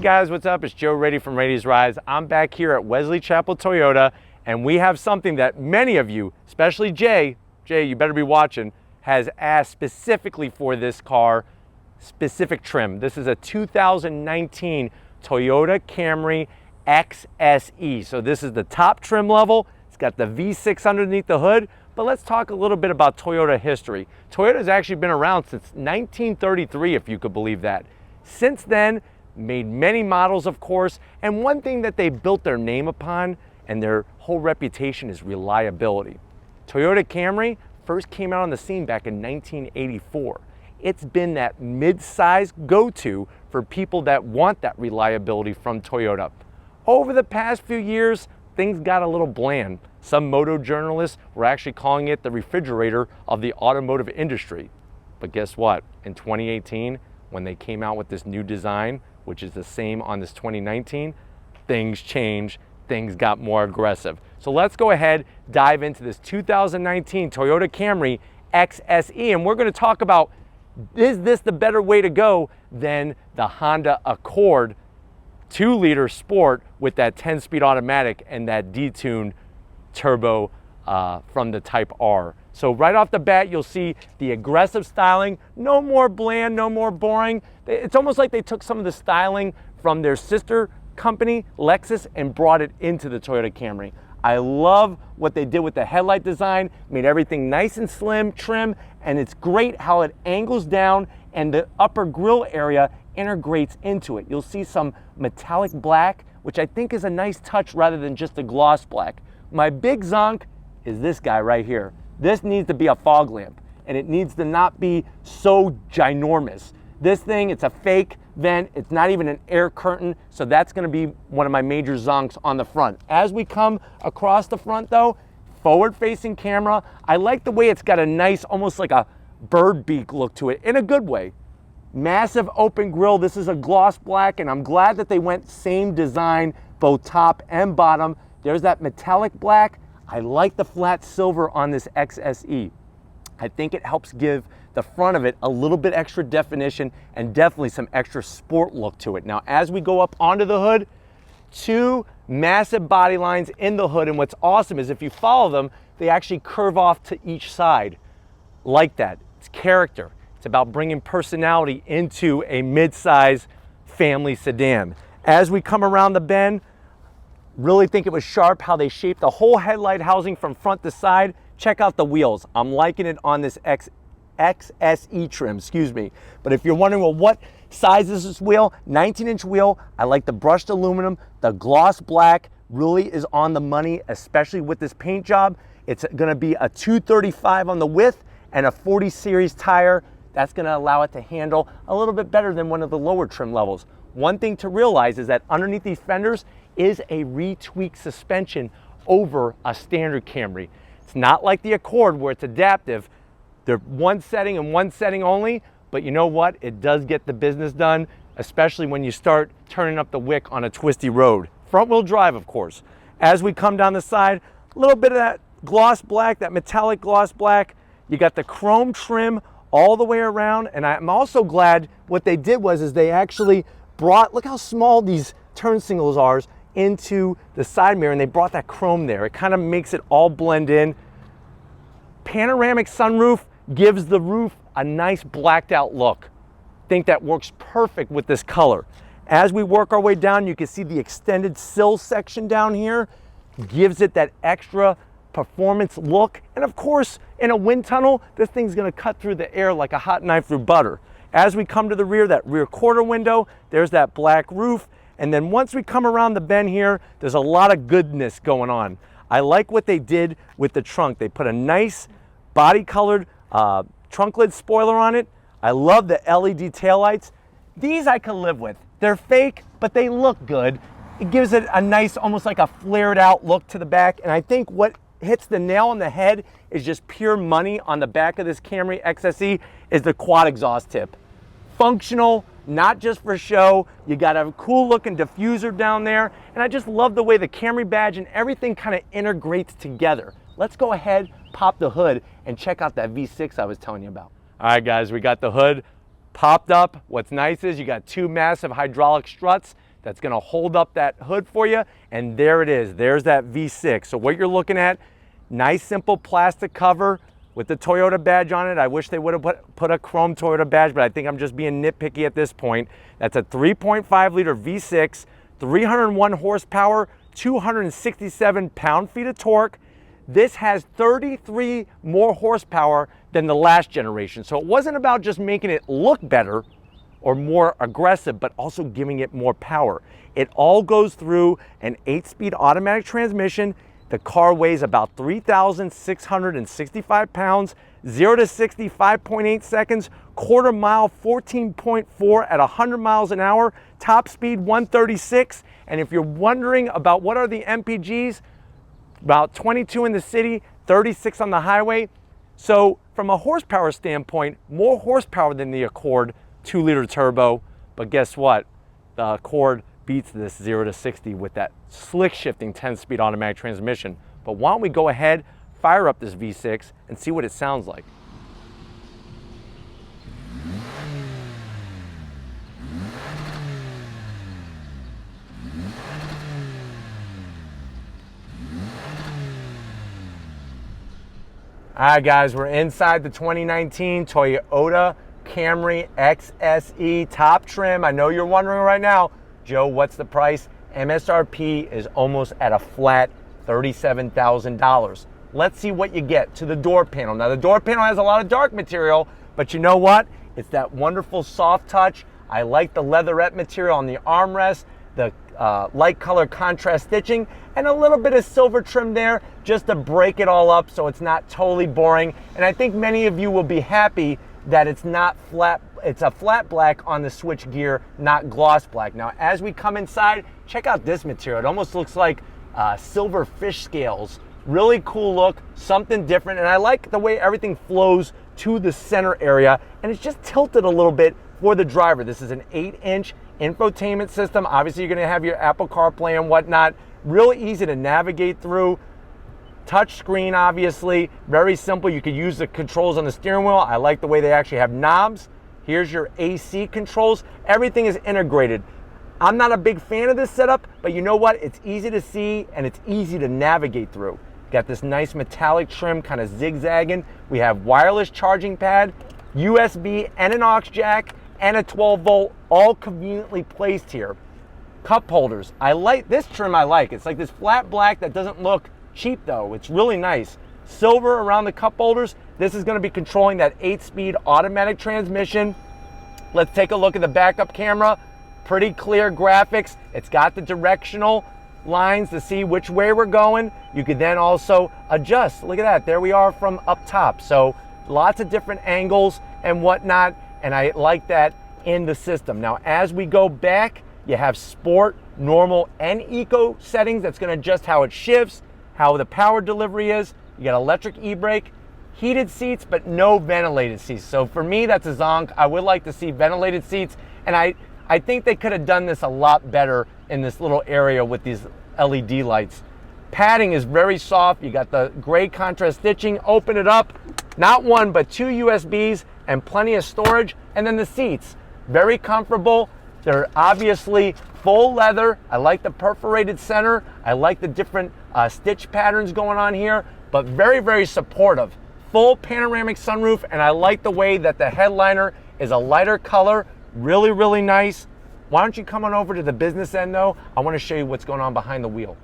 guys, what's up? It's Joe Rady from Rady's Rides. I'm back here at Wesley Chapel Toyota, and we have something that many of you, especially Jay, you better be watching, has asked specifically for this car, specific trim. This is a 2019 Toyota Camry XSE. So this is the top trim level. It's got the V6 underneath the hood, but let's talk a little bit about Toyota history. Toyota's actually been around since 1933, if you could believe that. Since then, made many models, of course, and one thing that they built their name upon and their whole reputation is reliability. Toyota Camry first came out on the scene back in 1984. It's been that mid-size go-to for people that want that reliability from Toyota. Over the past few years, things got a little bland. Some moto journalists were actually calling it the refrigerator of the automotive industry. But guess what? In 2018, when they came out with this new design, which is the same on this 2019, things changed, things got more aggressive. So let's go ahead, dive into this 2019 Toyota Camry XSE, and we're gonna talk about, is this the better way to go than the Honda Accord 2-liter Sport with that 10-speed automatic and that detuned turbo from the Type R. So right off the bat, you'll see the aggressive styling, no more bland, no more boring. It's almost like they took some of the styling from their sister company, Lexus, and brought it into the Toyota Camry. I love what they did with the headlight design, made everything nice and slim, trim, and it's great how it angles down and the upper grille area integrates into it. You'll see some metallic black, which I think is a nice touch rather than just a gloss black. My big zonk is this guy right here. This needs to be a fog lamp, and it needs to not be so ginormous. This thing, it's a fake vent. It's not even an air curtain, so that's gonna be one of my major zonks on the front. As we come across the front though, forward-facing camera, I like the way it's got a nice, almost like a bird beak look to it, in a good way. Massive open grille. This is a gloss black, and I'm glad that they went same design, both top and bottom. There's that metallic black. I like the flat silver on this XSE. I think it helps give the front of it a little bit extra definition and definitely some extra sport look to it. Now, as we go up onto the hood, two massive body lines in the hood, and what's awesome is if you follow them, they actually curve off to each side like that. It's character. It's about bringing personality into a mid-size family sedan. As we come around the bend, really think it was sharp how they shaped the whole headlight housing from front to side. Check out the wheels. I'm liking it on this XSE trim, excuse me. But if you're wondering, well, what size is this wheel? 19-inch wheel. I like the brushed aluminum. The gloss black really is on the money, especially with this paint job. It's gonna be a 235 on the width and a 40 series tire. That's gonna allow it to handle a little bit better than one of the lower trim levels. One thing to realize is that underneath these fenders is a retweaked suspension over a standard Camry. It's not like the Accord where it's adaptive. They're one setting and one setting only, but you know what? It does get the business done, especially when you start turning up the wick on a twisty road. Front wheel drive, of course. As we come down the side, a little bit of that gloss black, that metallic gloss black. You got the chrome trim all the way around, and I'm also glad what they did was they actually brought, look how small these turn signals are, into the side mirror, and they brought that chrome there. It kind of makes it all blend in. Panoramic sunroof gives the roof a nice blacked out look. Think that works perfect with this color. As we work our way down, you can see the extended sill section down here gives it that extra performance look. And of course, in a wind tunnel, this thing's gonna cut through the air like a hot knife through butter. As we come to the rear, that rear quarter window, there's that black roof. And then once we come around the bend here, there's a lot of goodness going on. I like what they did with the trunk. They put a nice body-colored trunk lid spoiler on it. I love the LED taillights. These I can live with. They're fake, but they look good. It gives it a nice, almost like a flared out look to the back. And I think what hits the nail on the head is just pure money on the back of this Camry XSE is the quad exhaust tip. Functional, not just for show. You got a cool looking diffuser down there. And I just love the way the Camry badge and everything kind of integrates together. Let's go ahead, pop the hood, and check out that V6 I was telling you about. All right, guys, we got the hood popped up. What's nice is you got two massive hydraulic struts that's gonna hold up that hood for you, and there it is. There's that V6. So what you're looking at, nice simple plastic cover with the Toyota badge on it. I wish they would have put a chrome Toyota badge, but I think I'm just being nitpicky at this point. That's a 3.5 liter V6, 301 horsepower, 267 pound-feet of torque. This has 33 more horsepower than the last generation. So it wasn't about just making it look better or more aggressive, but also giving it more power. It all goes through an 8-speed automatic transmission. The car weighs about 3,665 pounds, 0 to 60, 5.8 seconds, quarter mile, 14.4 at 100 miles an hour, top speed 136. And if you're wondering about what are the MPGs, about 22 in the city, 36 on the highway. So from a horsepower standpoint, more horsepower than the Accord 2-liter turbo, but guess what? The Accord beats this 0 to 60 with that slick shifting 10-speed automatic transmission. But why don't we go ahead, fire up this V6 and see what it sounds like. All right, guys, we're inside the 2019 Toyota Camry XSE top trim. I know you're wondering right now, Joe, what's the price? MSRP is almost at a flat $37,000. Let's see what you get to the door panel. Now, the door panel has a lot of dark material, but you know what? It's that wonderful soft touch. I like the leatherette material on the armrest, the light color contrast stitching, and a little bit of silver trim there just to break it all up so it's not totally boring. And I think many of you will be happy that it's not flat, it's a flat black on the switch gear, not gloss black. Now, as we come inside, check out this material. It almost looks like silver fish scales. Really cool look, something different. And I like the way everything flows to the center area, and it's just tilted a little bit for the driver. This is an 8-inch infotainment system. Obviously, you're gonna have your Apple CarPlay and whatnot. Really easy to navigate through. Touch screen, obviously, very simple. You could use the controls on the steering wheel. I like the way they actually have knobs. Here's your AC controls. Everything is integrated. I'm not a big fan of this setup, but you know what? It's easy to see and it's easy to navigate through. Got this nice metallic trim, kind of zigzagging. We have wireless charging pad, USB and an aux jack, and a 12-volt, all conveniently placed here. Cup holders. I like this trim. I like. It's like this flat black that doesn't look cheap though. It's really nice. Silver around the cup holders. This is going to be controlling that 8-speed automatic transmission. Let's take a look at the backup camera. Pretty clear graphics. It's got the directional lines to see which way we're going. You could then also adjust. Look at that. There we are from up top. So lots of different angles and whatnot. And I like that in the system. Now, as we go back, you have sport, normal, and eco settings. That's going to adjust how it shifts, how the power delivery is. You got electric e-brake, heated seats, but no ventilated seats. So for me, that's a zonk. I would like to see ventilated seats. And I think they could have done this a lot better in this little area with these LED lights. Padding is very soft. You got the gray contrast stitching. Open it up. Not one, but 2 USBs and plenty of storage. And then the seats, very comfortable. They're obviously full leather. I like the perforated center. I like the different stitch patterns going on here, but very, very supportive. Full panoramic sunroof, and I like the way that the headliner is a lighter color. Really, really nice. Why don't you come on over to the business end though? I want to show you what's going on behind the wheel.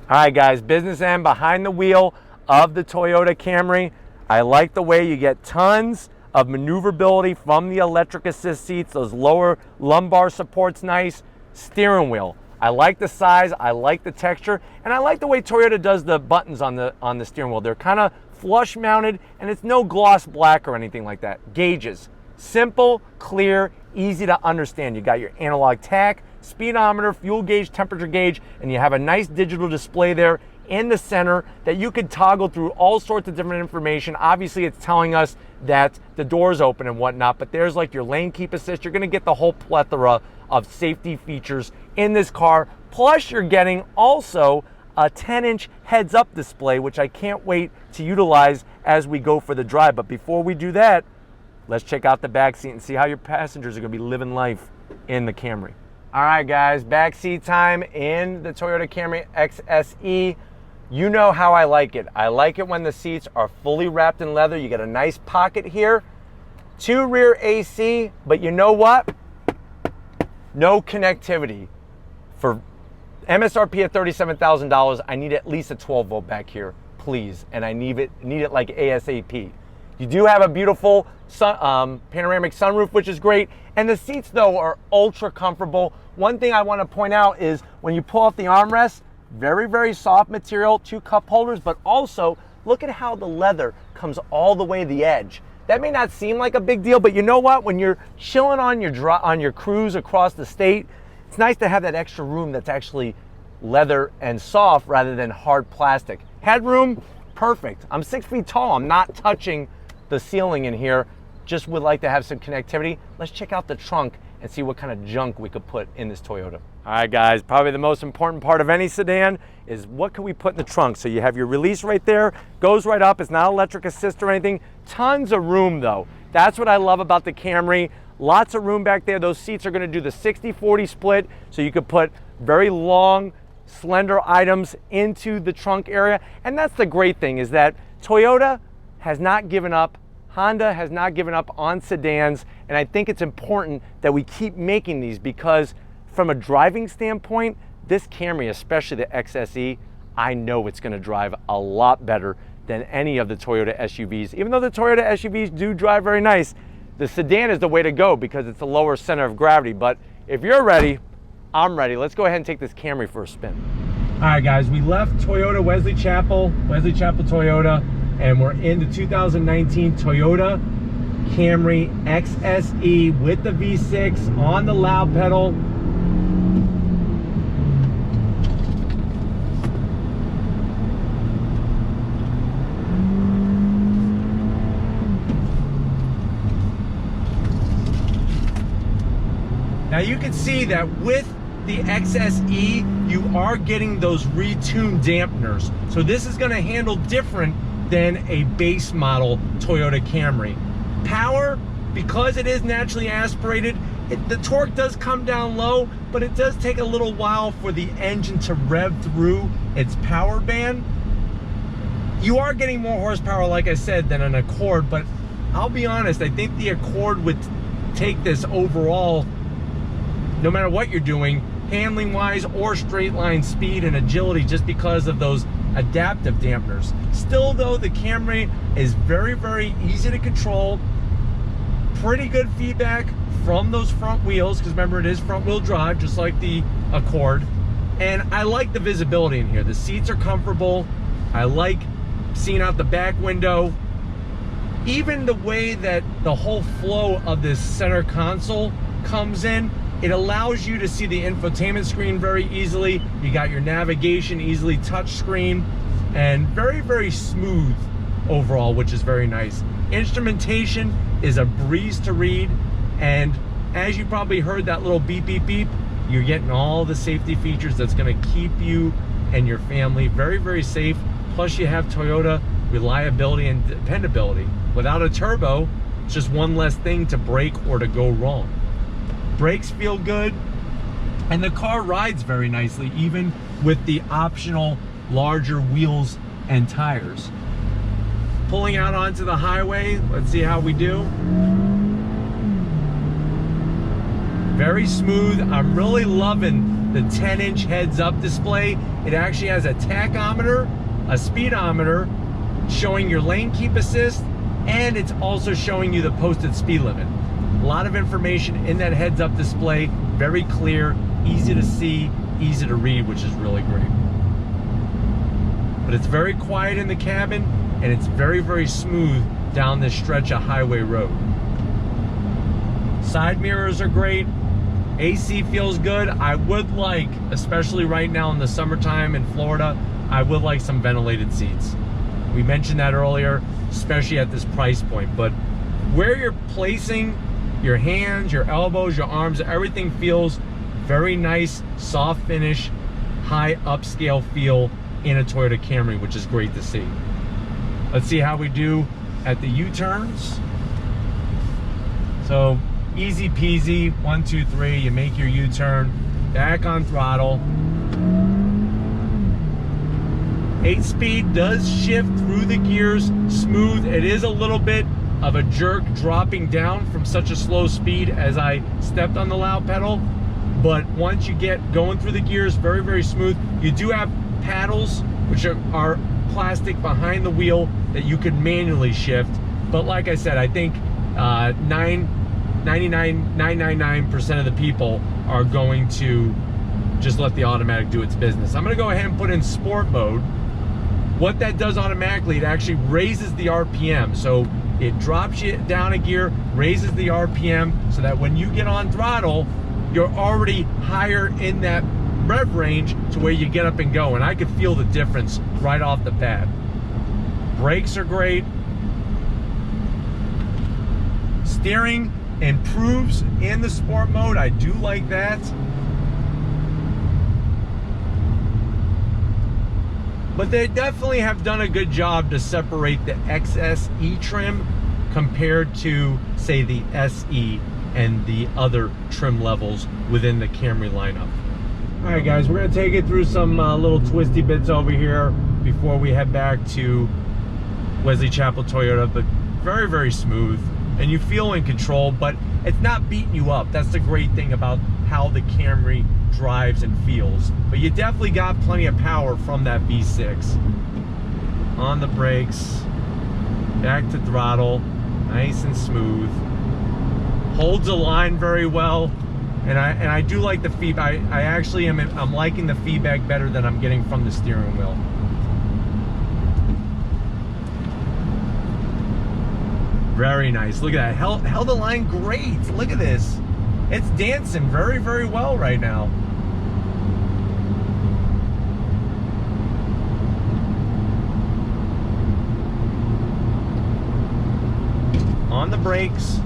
All right, guys, business end behind the wheel of the Toyota Camry. I like the way you get tons of maneuverability from the electric assist seats. Those lower lumbar support's nice. Steering wheel. I like the size, I like the texture, and I like the way Toyota does the buttons on the steering wheel. They're kind of flush mounted, and it's no gloss black or anything like that. Gauges. Simple, clear, easy to understand. You got your analog tach, speedometer, fuel gauge, temperature gauge, and you have a nice digital display there in the center that you could toggle through all sorts of different information. Obviously, it's telling us that the door's open and whatnot, but there's like your lane keep assist. You're gonna get the whole plethora of safety features in this car. Plus, you're getting also a 10-inch heads-up display, which I can't wait to utilize as we go for the drive. But before we do that, let's check out the back seat and see how your passengers are gonna be living life in the Camry. All right, guys, backseat time in the Toyota Camry XSE. You know how I like it. I like it when the seats are fully wrapped in leather. You get a nice pocket here, 2 rear AC, but you know what? No connectivity. For MSRP at $37,000, I need at least a 12-volt back here, please, and I need it like ASAP. You do have a beautiful panoramic sunroof, which is great, and the seats, though, are ultra comfortable. One thing I want to point out is when you pull off the armrest, very, very soft material, 2 cup holders, but also look at how the leather comes all the way to the edge. That may not seem like a big deal, but you know what? When you're chilling on your cruise across the state, it's nice to have that extra room that's actually leather and soft rather than hard plastic. Headroom, perfect. I'm 6 feet tall. I'm not touching the ceiling in here. Just would like to have some connectivity. Let's check out the trunk and see what kind of junk we could put in this Toyota. All right, guys, probably the most important part of any sedan is what can we put in the trunk. So you have your release right there, goes right up. It's not electric assist or anything. Tons of room, though. That's what I love about the Camry. Lots of room back there. Those seats are going to do the 60-40 split, so you could put very long, slender items into the trunk area. And that's the great thing, is that Toyota has not given up, Honda has not given up on sedans, and I think it's important that we keep making these because from a driving standpoint, this Camry, especially the XSE, I know it's going to drive a lot better than any of the Toyota SUVs. Even though the Toyota SUVs do drive very nice, the sedan is the way to go because it's a lower center of gravity. But if you're ready, I'm ready. Let's go ahead and take this Camry for a spin. All right, guys, we left Toyota Wesley Chapel Toyota, and we're in the 2019 Toyota Camry XSE with the V6 on the loud pedal. Now you can see that with the XSE, you are getting those retuned dampeners. So this is going to handle different than a base model Toyota Camry. Power, because it is naturally aspirated, the torque does come down low, but it does take a little while for the engine to rev through its power band. You are getting more horsepower, like I said, than an Accord, but I'll be honest, I think the Accord would take this overall, no matter what you're doing, handling wise or straight line speed and agility, just because of those adaptive dampeners. Still though, the Camry is very, very easy to control. Pretty good feedback from those front wheels, because remember, it is front wheel drive, just like the Accord. And I like the visibility in here. The seats are comfortable. I like seeing out the back window. Even the way that the whole flow of this center console comes in, it allows you to see the infotainment screen very easily. You got your navigation easily touch screen, and very, very smooth overall, which is very nice. Instrumentation is a breeze to read, and as you probably heard that little beep, beep, beep, you're getting all the safety features that's gonna keep you and your family very, very safe. Plus you have Toyota reliability and dependability. Without a turbo, it's just one less thing to break or to go wrong. Brakes feel good, and the car rides very nicely, even with the optional larger wheels and tires. Pulling out onto the highway, let's see how we do. Very smooth. I'm really loving the 10-inch heads-up display. It actually has a tachometer, a speedometer, showing your lane keep assist, and it's also showing you the posted speed limit. A lot of information in that heads-up display, very clear, easy to see, easy to read, which is really great. But it's very quiet in the cabin, and it's very, very smooth down this stretch of highway road. Side mirrors are great. AC feels good. I would like, especially right now in the summertime in Florida, I would like some ventilated seats. We mentioned that earlier, especially at this price point. But where you're placing your hands, your elbows, your arms, everything feels very nice, soft finish, high upscale feel in a Toyota Camry, which is great to see. Let's see how we do at the U-turns. So Easy peasy, 1, 2, 3, you make your U-turn, back on throttle. 8-speed does shift through the gears smooth. It is a little bit of a jerk dropping down from such a slow speed as I stepped on the loud pedal, but once you get going through the gears, very, very smooth. You do have paddles, which are plastic behind the wheel that you can manually shift, but like I said, I think 999% of the people are going to just let the automatic do its business. I'm gonna go ahead and put in sport mode. What that does automatically, it actually raises the RPM. So it drops you down a gear, raises the RPM, so that when you get on throttle, you're already higher in that rev range to where you get up and go. And I could feel the difference right off the bat. Brakes are great. Steering improves in the sport mode. I do like that. But they definitely have done a good job to separate the XSE trim compared to, say, the SE and the other trim levels within the Camry lineup. All right, guys, we're gonna take it through some little twisty bits over here before we head back to Wesley Chapel Toyota, but very, very smooth. And you feel in control, but it's not beating you up. That's the great thing about how the Camry drives and feels. But you definitely got plenty of power from that V6. On the brakes, back to throttle, nice and smooth. Holds the line very well, and I do like the feedback. I actually I'm liking the feedback better than I'm getting from the steering wheel. Very nice. Look at that. Held the line great. Look at this. It's dancing very, very well right now. On the brakes.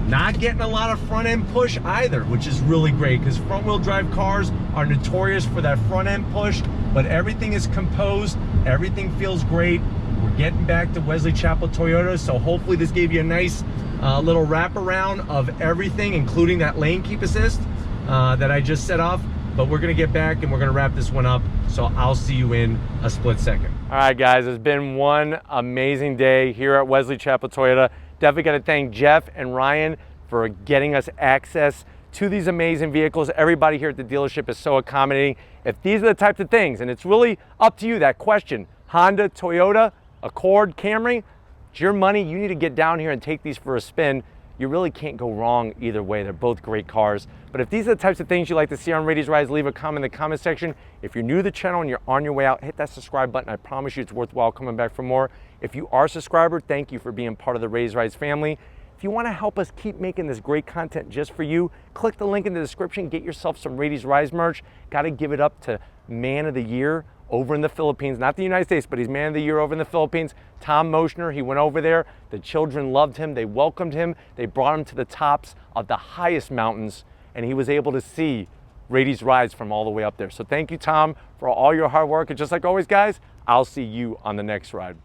Not getting a lot of front end push either, which is really great because front wheel drive cars are notorious for that front end push, but everything is composed. Everything feels great. We're getting back to Wesley Chapel Toyota, so hopefully this gave you a nice little wraparound of everything, including that lane keep assist that I just set off. But we're gonna get back and we're gonna wrap this one up, so I'll see you in a split second. All right, guys, it's been one amazing day here at Wesley Chapel Toyota. Definitely gotta thank Jeff and Ryan for getting us access to these amazing vehicles. Everybody here at the dealership is so accommodating. If these are the types of things, and it's really up to you, that question, Honda, Toyota, Accord, Camry, it's your money. You need to get down here and take these for a spin. You really can't go wrong either way. They're both great cars. But if these are the types of things you like to see on Rady's Rides, leave a comment in the comment section. If you're new to the channel and you're on your way out, hit that subscribe button. I promise you it's worthwhile coming back for more. If you are a subscriber, thank you for being part of the Rady's Rides family. If you want to help us keep making this great content just for you, click the link in the description, get yourself some Rady's Rides merch. Got to give it up to Man of the Year over in the Philippines, not the United States, but he's Man of the Year over in the Philippines. Tom Moschner, he went over there. The children loved him. They welcomed him. They brought him to the tops of the highest mountains, and he was able to see Rady's Rides from all the way up there. So thank you, Tom, for all your hard work. And just like always, guys, I'll see you on the next ride.